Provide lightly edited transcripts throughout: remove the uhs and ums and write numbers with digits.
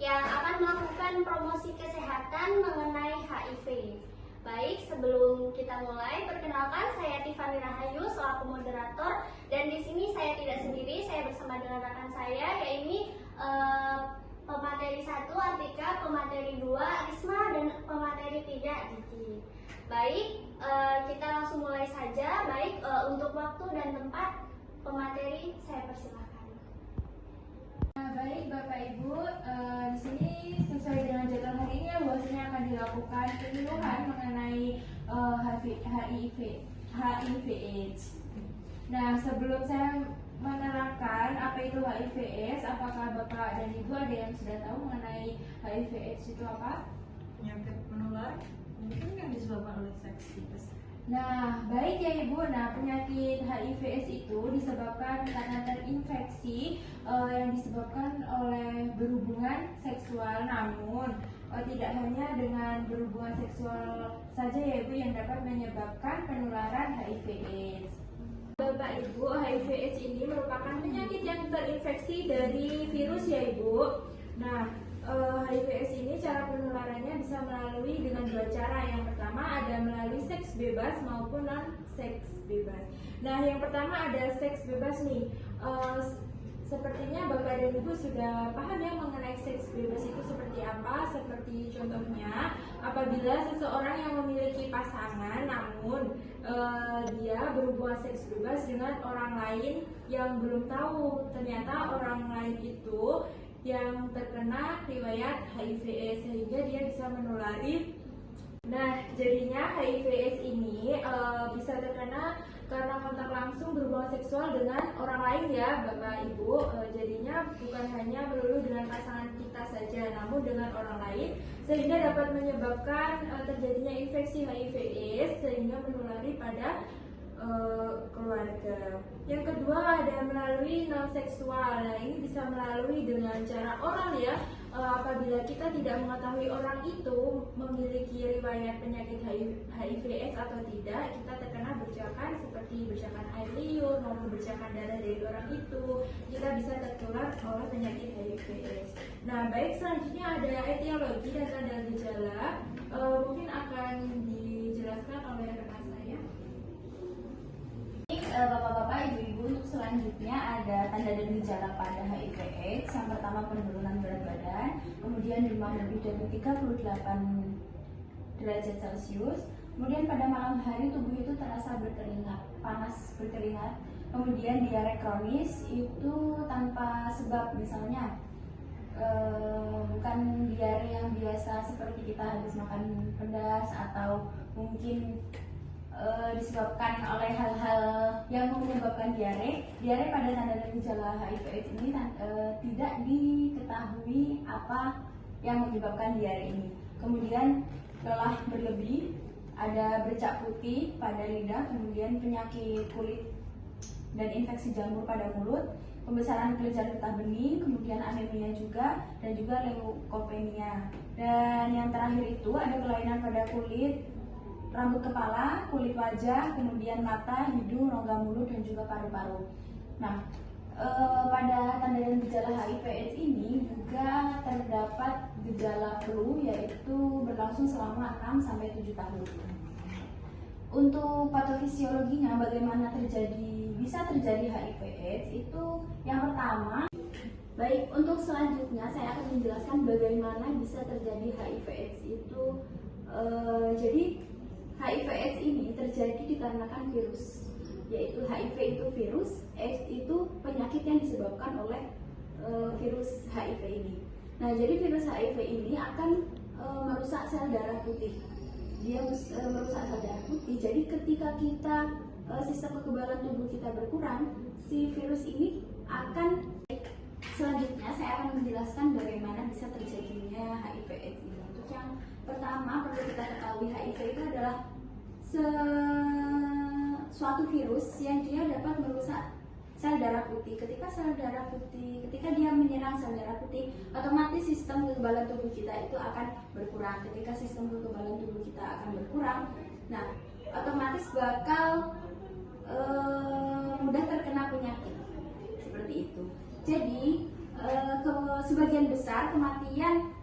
yang akan melakukan promosi kesehatan mengenai HIV. Baik, sebelum kita mulai, perkenalkan saya Tiffany Rahayu selaku moderator, dan di sini saya tidak sendiri, saya bersama dengan rekan saya, yaitu pemateri 1 Artika, pemateri 2 Risma, dan pemateri 3 Diki. Baik, kita langsung mulai saja. Baik, untuk waktu dan tempat pemateri saya persilakan. Baik Bapak Ibu, di sini sesuai dengan jadwal hari ini bahwasanya akan dilakukan penyuluhan mengenai HIV/AIDS. Nah, sebelum saya menerangkan apa itu HIV/AIDS, apakah Bapak dan Ibu ada yang sudah tahu mengenai HIV/AIDS itu apa? Penyakit menular mungkin yang disebabkan oleh seks bebas. Nah, baik ya Ibu. Nah, penyakit HIV/AIDS itu disebabkan karena terinfeksi yang disebabkan oleh berhubungan seksual. Namun, tidak hanya dengan berhubungan seksual saja ya Ibu yang dapat menyebabkan penularan HIV/AIDS. Bapak Ibu, HIV/AIDS ini merupakan penyakit yang terinfeksi dari virus ya Ibu. Nah, HIV/AIDS ini cara penularannya bisa melalui dengan dua cara. Yang pertama ada melalui seks bebas maupun non seks bebas. Nah, yang pertama ada seks bebas nih. Sepertinya Bapak dan Ibu sudah paham ya mengenai seks bebas itu seperti apa. Seperti contohnya, apabila seseorang yang memiliki pasangan namun dia berhubungan seks bebas dengan orang lain yang belum tahu ternyata orang lain itu yang terkena riwayat HIV/AIDS, sehingga dia bisa menulari. Nah, jadinya HIV/AIDS ini bisa terkena karena kontak langsung berhubungan seksual dengan orang lain ya Bapak Ibu. Jadinya bukan hanya melulu dengan pasangan kita saja, namun dengan orang lain, sehingga dapat menyebabkan terjadinya infeksi HIV/AIDS sehingga menulari pada keluarga. Yang kedua ada melalui non seksual. Nah, ini bisa melalui dengan cara oral ya. Apabila kita tidak mengetahui orang itu memiliki riwayat penyakit HIV/AIDS atau tidak, kita terkena bercakan seperti bercakan air liur maupun bercakan darah dari orang itu, kita bisa tertular oleh penyakit HIV/AIDS. Nah, baik, selanjutnya ada etiologi dan tanda gejala. Mungkin akan dijelaskan oleh rekan saya. Bapak-bapak, ibu-ibu, untuk selanjutnya ada tanda dan gejala pada HIV/AIDS. Yang pertama penurunan berat badan, kemudian demam lebih dari 38 derajat Celcius. Kemudian pada malam hari tubuh itu terasa berkeringat, panas berkeringat. Kemudian diare kronis itu tanpa sebab, misalnya bukan diare yang biasa seperti kita habis makan pedas atau mungkin disebabkan oleh hal-hal yang menyebabkan diare. Diare pada tanda dan gejala HIV/AIDS ini tidak diketahui apa yang menyebabkan diare ini. Kemudian lelah berlebih, ada bercak putih pada lidah, kemudian penyakit kulit dan infeksi jamur pada mulut, pembesaran kelenjar getah bening, kemudian anemia juga, dan juga leukopenia. Dan yang terakhir itu ada kelainan pada kulit, rambut kepala, kulit wajah, kemudian mata, hidung, rongga mulut, dan juga paru-paru. Nah, pada tanda dan gejala HIV/AIDS ini juga terdapat gejala flu, yaitu berlangsung selama 6-7 tahun. Untuk patofisiologinya, bagaimana bisa terjadi HIV/AIDS itu yang pertama. Baik, untuk selanjutnya saya akan menjelaskan bagaimana bisa terjadi HIV/AIDS itu. Jadi HIV/AIDS ini terjadi dikarenakan virus, yaitu HIV itu virus, AIDS itu penyakit yang disebabkan oleh virus HIV ini. Nah, jadi virus HIV ini akan merusak sel darah putih. Dia merusak sel darah putih. Jadi ketika sistem kekebalan tubuh kita berkurang, si virus ini akan. Selanjutnya saya akan menjelaskan bagaimana bisa terjadinya HIV/AIDS ini. Untuk yang pertama perlu kita ketahui, HIV itu adalah suatu virus yang dia dapat merusak sel darah putih. Ketika dia menyerang sel darah putih, otomatis sistem kekebalan tubuh kita itu akan berkurang. Ketika sistem kekebalan tubuh kita akan berkurang, nah otomatis bakal mudah terkena penyakit seperti itu. Jadi sebagian besar kematian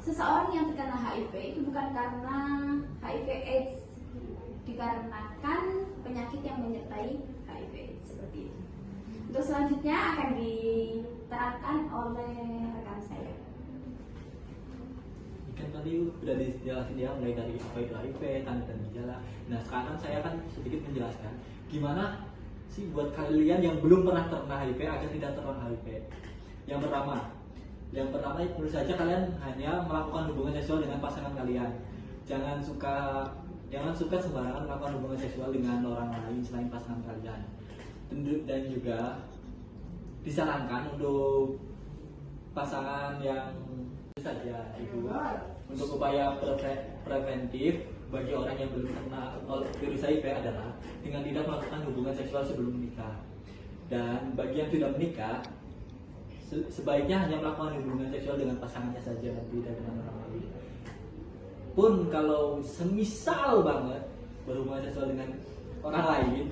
seseorang yang terkena HIV itu bukan karena HIV/AIDS, dikarenakan penyakit yang menyertai HIV/AIDS seperti itu. Untuk selanjutnya akan diterangkan oleh rekan saya. Kan tadi udah dijelasin ya mulai dari apa itu HIV, tanda dan gejala. Nah sekarang saya akan sedikit menjelaskan gimana sih buat kalian yang belum pernah terkena HIV agar tidak terkena HIV. Yang pertama tentu saja kalian hanya melakukan hubungan seksual dengan pasangan kalian. Jangan suka sembarangan melakukan hubungan seksual dengan orang lain selain pasangan kalian. Dan juga disarankan untuk pasangan yang saja itu untuk upaya preventif bagi orang yang belum kena virus HIV adalah dengan tidak melakukan hubungan seksual sebelum menikah. Dan bagi yang sudah menikah sebaiknya hanya melakukan hubungan seksual dengan pasangannya saja, tidak dengan orang lain. Pun kalau semisal banget berhubungan seksual dengan orang lain,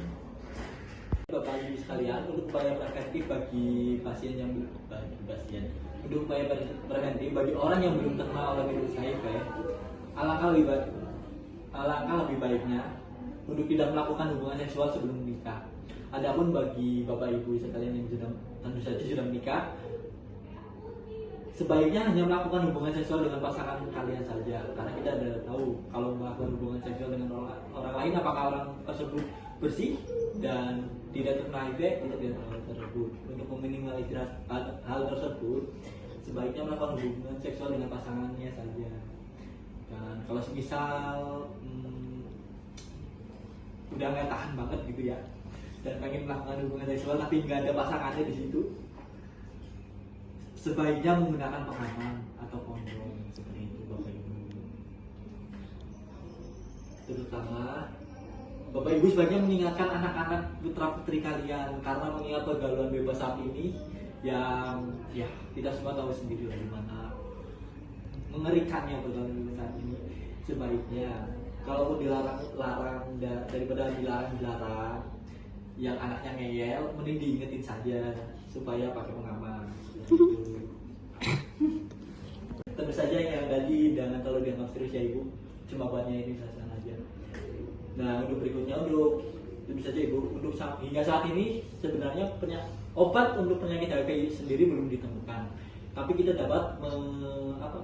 Bapak Ibu sekalian, untuk upaya preventif bagi untuk upaya preventif bagi orang yang belum terkena oleh virus HIV, alangkah lebih baiknya untuk tidak melakukan hubungan seksual sebelum menikah. Adapun bagi Bapak Ibu sekalian yang tentu saja sudah menikah, sebaiknya hanya melakukan hubungan seksual dengan pasangan kalian saja, karena kita tidak tahu kalau melakukan hubungan seksual dengan orang lain apakah orang tersebut bersih dan tidak terkena HIV, tidak hal tersebut. Untuk meminimalisir hal tersebut, sebaiknya melakukan hubungan seksual dengan pasangannya saja. Dan kalau semisal udah nggak tahan banget gitu ya, dan pengen melakukan hubungan seksual tapi nggak ada pasangannya di situ, sebaiknya menggunakan pengaman atau kondom seperti itu Bapak Ibu. Terutama Bapak Ibu sebaiknya mengingatkan anak-anak putra putri kalian, karena mengingat pergaulan bebas saat ini yang ya kita semua tahu sendiri lah gimana mengerikannya pergaulan bebas saat ini. Sebaiknya kalaupun dilarang daripada dilarang, yang anaknya ngeyel mending diingetin saja supaya pakai pengaman. Tentu saja yang tadi jangan terlalu dianggap serius ya Ibu, cuma buatnya ini saja. Nah untuk berikutnya, tentu saja Ibu, untuk hingga saat ini sebenarnya obat untuk penyakit HIV sendiri belum ditemukan, tapi kita dapat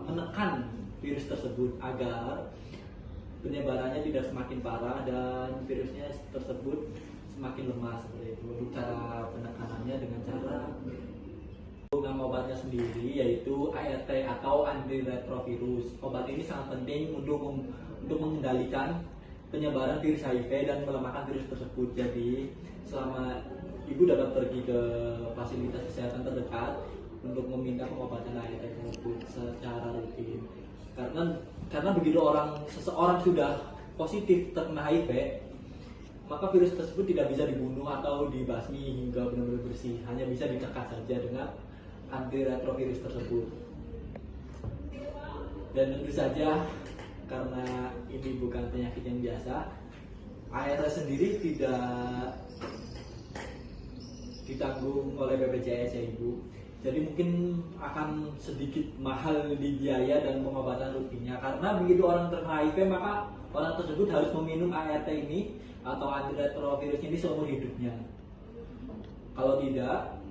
menekan virus tersebut agar penyebarannya tidak semakin parah dan virusnya tersebut semakin lemah seperti itu. Untuk cara penekanannya dengan cara nama obatnya sendiri yaitu ART atau antiretrovirus. Obat ini sangat penting untuk mengendalikan penyebaran virus HIV dan melemahkan virus tersebut. Jadi selama Ibu dapat pergi ke fasilitas kesehatan terdekat untuk meminta pengobatan ART tersebut secara rutin. Karena begitu seseorang sudah positif terkena HIV, maka virus tersebut tidak bisa dibunuh atau dibasmi hingga benar-benar bersih, hanya bisa ditekan saja dengan antiretrovirus tersebut. Dan tentu saja karena ini bukan penyakit yang biasa, ART sendiri tidak ditanggung oleh BPJS ya Ibu. Jadi mungkin akan sedikit mahal di biaya dan pengobatan rutinnya, karena begitu orang terkena HIV maka orang tersebut harus meminum ART ini atau antiretrovirus ini seumur hidupnya. Kalau tidak,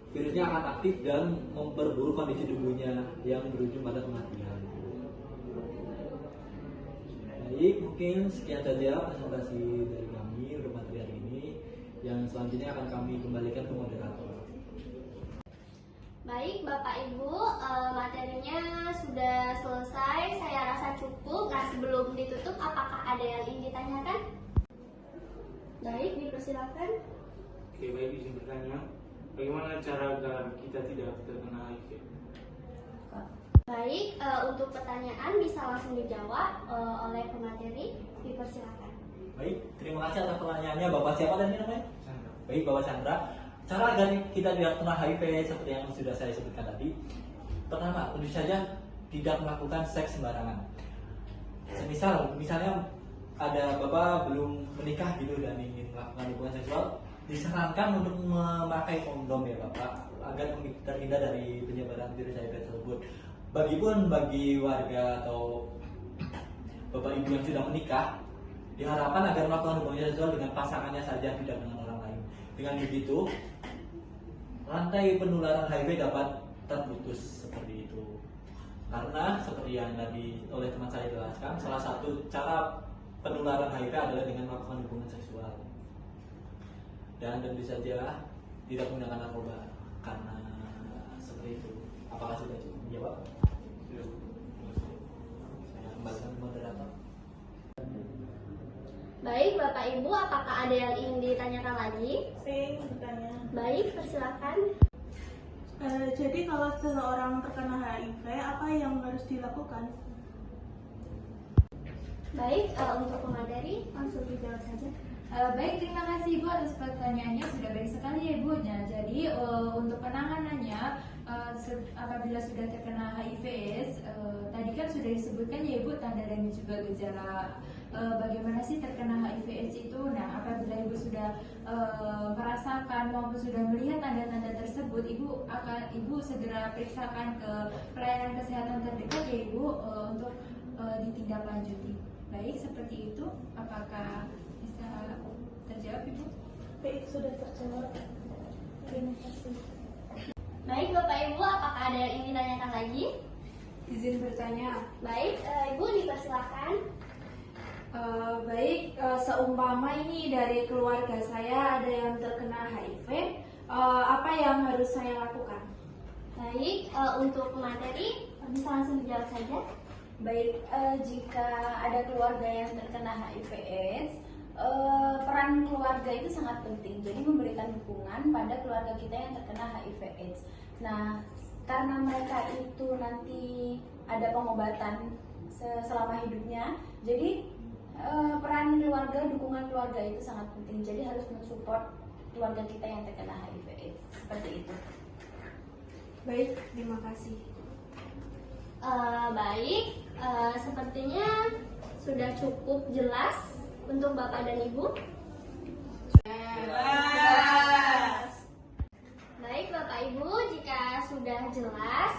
virusnya akan aktif dan memperburuk kondisi tubuhnya yang berujung pada kematian. Baik, mungkin sekian saja presentasi dari kami untuk materi hari ini. Yang selanjutnya akan kami kembalikan ke moderator. Baik Bapak Ibu, materinya sudah selesai, saya rasa cukup. Nah sebelum ditutup, apakah ada yang ingin ditanyakan? Baik, dipersilakan. Oke, baik, izin bertanya. Bagaimana cara agar kita tidak terkena HIV? Baik, untuk pertanyaan bisa langsung dijawab oleh pemateri, dipersilakan. Baik, terima kasih atas pertanyaannya. Bapak siapa tadi namanya? Chandra. Baik, Bapak Chandra. Cara agar kita tidak terkena HIV seperti yang sudah saya sebutkan tadi, pertama, tentu saja tidak melakukan seks sembarangan. Misalnya ada Bapak belum menikah gitu dan ingin melakukan hubungan seksual, disarankan untuk memakai kondom ya Bapak. agar terhindar dari penyebaran virus HIV tersebut. Bagi warga atau bapak ibu yang sudah menikah, diharapkan agar melakukan hubungan seksual dengan pasangannya saja, tidak dengan orang lain. Dengan begitu, rantai penularan HIV dapat terputus seperti itu. Karena seperti yang tadi oleh teman saya jelaskan, salah satu cara penularan HIV adalah dengan melakukan hubungan seksual. Dan tentu saja tidak menggunakan narkoba, karena seperti itu. Apakah sudah cukup menjawab? Saya kembalikan ke moderator. Baik, Bapak Ibu, apakah ada yang ingin ditanyakan lagi? Saya ingin bertanya. Baik, persilakan. Jadi kalau seseorang terkena HIV, apa yang harus dilakukan? Baik, untuk pemateri langsung dijawab saja. Baik, terima kasih Ibu atas pertanyaannya, sudah baik sekali ya Ibu. Nah, jadi untuk penanganannya apabila sudah terkena HIV/AIDS, tadi kan sudah disebutkan ya Ibu tanda dan juga gejala. Bagaimana sih terkena HIV/AIDS itu? Nah, apabila Ibu sudah merasakan maupun sudah melihat tanda-tanda tersebut, Ibu segera periksakan ke pelayanan kesehatan terdekat ya Ibu untuk ditindaklanjuti. Baik, seperti itu. Apakah bisa terjawab Ibu? Baik, sudah terjawab. Terima kasih. Baik, Bapak Ibu, apakah ada yang ingin ditanyakan lagi? Izin bertanya. Baik, Ibu dipersilakan. Seumpama ini dari keluarga saya ada yang terkena HIV, apa yang harus saya lakukan? Baik, untuk materi bisa langsung dijawab saja. Baik, jika ada keluarga yang terkena HIV/AIDS, peran keluarga itu sangat penting. Jadi memberikan dukungan pada keluarga kita yang terkena HIV/AIDS. Nah, karena mereka itu nanti ada pengobatan selama hidupnya, jadi peran keluarga, dukungan keluarga itu sangat penting. Jadi harus mensupport keluarga kita yang terkena HIV/AIDS. Seperti itu. Baik, terima kasih. Baik, sepertinya sudah cukup jelas untuk Bapak dan Ibu. Baik, Bapak Ibu, jika sudah jelas,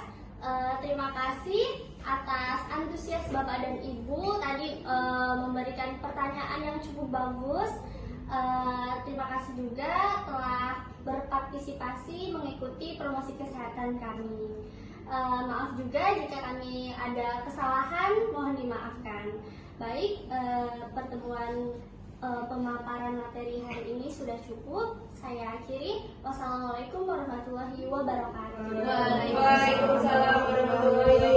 terima kasih atas antusias Bapak dan Ibu tadi memberikan pertanyaan yang cukup bagus. Terima kasih juga telah berpartisipasi mengikuti promosi kesehatan kami. Maaf juga jika kami ada kesalahan, mohon dimaafkan. Baik, pertemuan pemaparan materi hari ini sudah cukup. Saya akhiri. Wassalamualaikum warahmatullahi wabarakatuh. Waalaikumsalam warahmatullahi wabarakatuh.